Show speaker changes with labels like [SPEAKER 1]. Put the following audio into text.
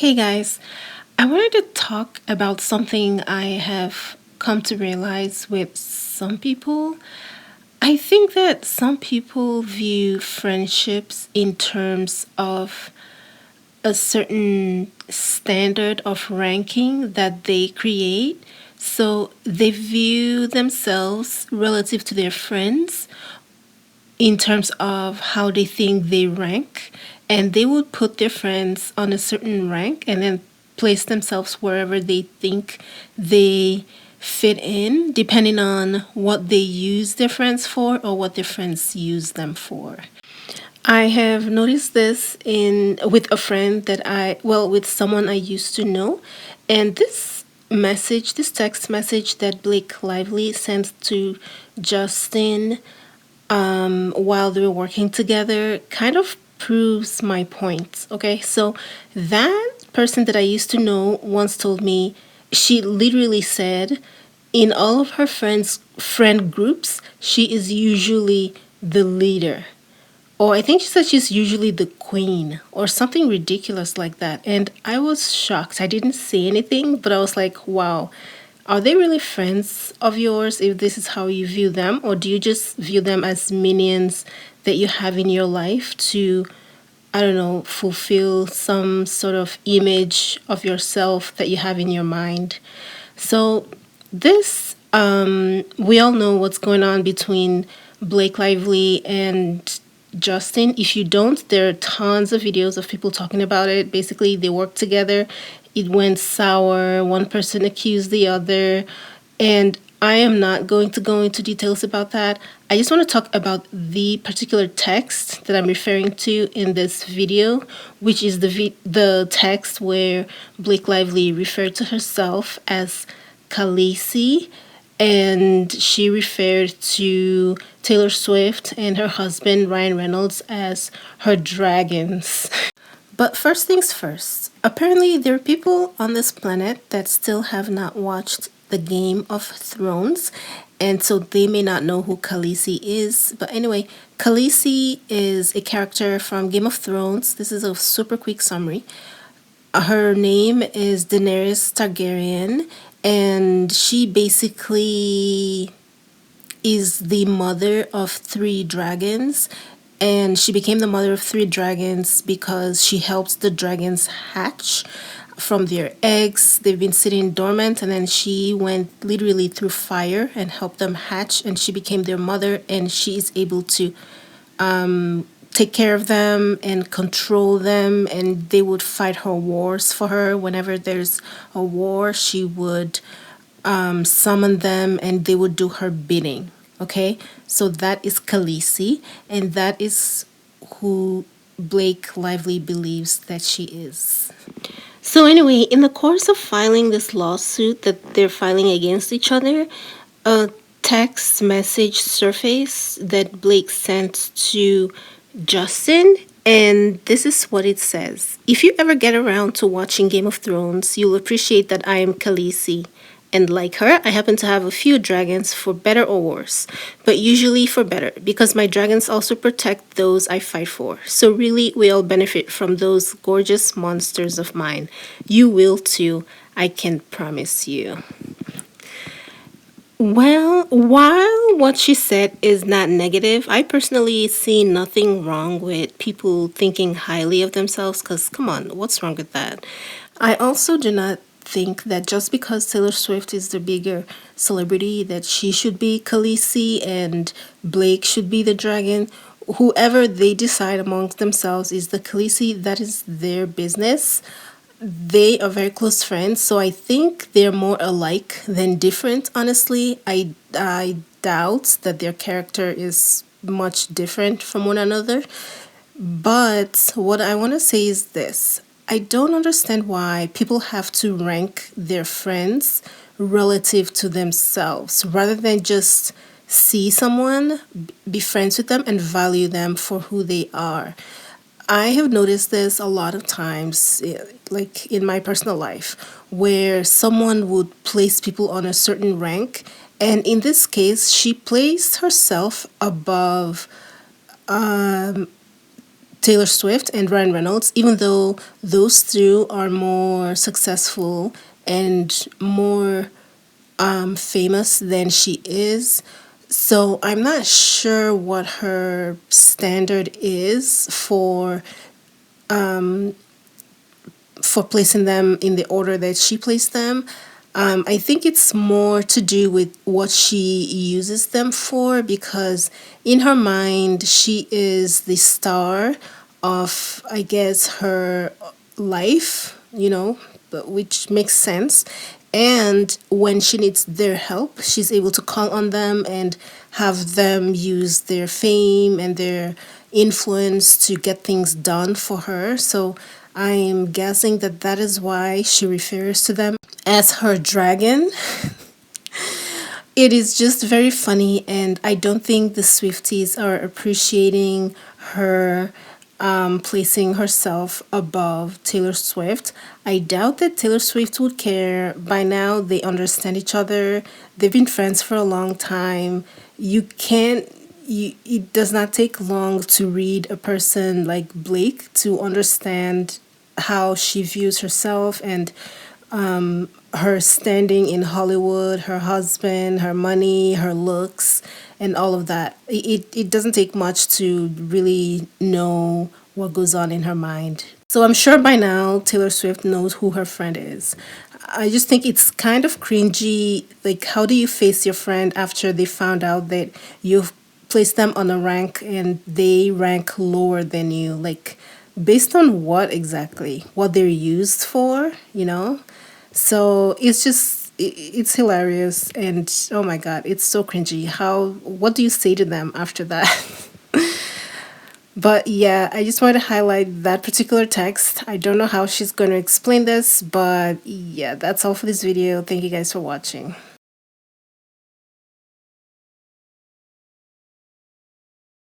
[SPEAKER 1] Hey guys, I wanted to talk about something I have come to realize with some people. I think that some people view friendships in terms of a certain standard of ranking that they create. So they view themselves relative to their friends in terms of how they think they rank, and they would put their friends on a certain rank and then place themselves wherever they think they fit in, depending on what they use their friends for or what their friends use them for. I have noticed this in with a friend that with someone I used to know, and this text message that Blake Lively sent to Justin while they were working together kind of proves my point. Okay, so that person that I used to know once told me, she literally said, in all of her friend groups, she is usually the leader. Or I think she said she's usually the queen or something ridiculous like that. And I was shocked. I didn't say anything, but I was like, wow, are they really friends of yours if this is how you view them? Or do you just view them as minions that you have in your life to, I don't know, fulfill some sort of image of yourself that you have in your mind? So, we all know what's going on between Blake Lively and Justin. If you don't, there are tons of videos of people talking about it. Basically, they work together. It went sour. One person accused the other. And I am not going to go into details about that. I just want to talk about the particular text that I'm referring to in this video, which is the text where Blake Lively referred to herself as Khaleesi, and she referred to Taylor Swift and her husband Ryan Reynolds as her dragons. But first things first, apparently there are people on this planet that still have not watched the Game of Thrones, and so they may not know who Khaleesi is. But anyway, Khaleesi is a character from Game of Thrones. This is a super quick summary. Her name is Daenerys Targaryen, and she basically is the mother of three dragons. And she became the mother of three dragons because she helped the dragons hatch from their eggs. They've been sitting dormant, and then she went literally through fire and helped them hatch, and she became their mother, and she is able to take care of them and control them, and they would fight her wars for her. Whenever there's a war, she would summon them and they would do her bidding. Okay, so that is Khaleesi, and that is who Blake Lively believes that she is. So, anyway, in the course of filing this lawsuit that they're filing against each other, a text message surfaced that Blake sent to Justin, and this is what it says. If you ever get around to watching Game of Thrones, you'll appreciate that I am Khaleesi. And like her, I happen to have a few dragons for better or worse, but usually for better, because my dragons also protect those I fight for. So really, we all benefit from those gorgeous monsters of mine. You will too, I can promise you. Well, while what she said is not negative, I personally see nothing wrong with people thinking highly of themselves, because come on, what's wrong with that? I also do not think that just because Taylor Swift is the bigger celebrity, that she should be Khaleesi and Blake should be the dragon. Whoever they decide amongst themselves is the Khaleesi, that is their business. They are very close friends, so I think they're more alike than different, honestly. I doubt that their character is much different from one another. But what I want to say is this. I don't understand why people have to rank their friends relative to themselves rather than just see someone, be friends with them, and value them for who they are. I have noticed this a lot of times, like in my personal life, where someone would place people on a certain rank. And in this case, she placed herself above Taylor Swift and Ryan Reynolds, even though those two are more successful and more famous than she is. So I'm not sure what her standard is for placing them in the order that she placed them. I think it's more to do with what she uses them for, because in her mind, she is the star of, I guess, her life, but which makes sense. And when she needs their help, she's able to call on them and have them use their fame and their influence to get things done for her. So I'm guessing that that is why she refers to them as her dragon. It is just very funny, and I don't think the Swifties are appreciating her placing herself above Taylor Swift. I doubt that Taylor Swift would care. By now, they understand each other. They've been friends for a long time. It does not take long to read a person like Blake to understand how she views herself and her standing in Hollywood, her husband, her money, her looks, and all of that. It doesn't take much to really know what goes on in her mind. So I'm sure by now Taylor Swift knows who her friend is. I just think it's kind of cringy. Like, how do you face your friend after they found out that you've placed them on a rank and they rank lower than you? Like, based on what exactly? What they're used for, So it's hilarious, and oh my god, it's so cringy. What do you say to them after that? But yeah, I just wanted to highlight that particular text. I don't know how she's going to explain this, but yeah, that's all for this video. Thank you guys for watching.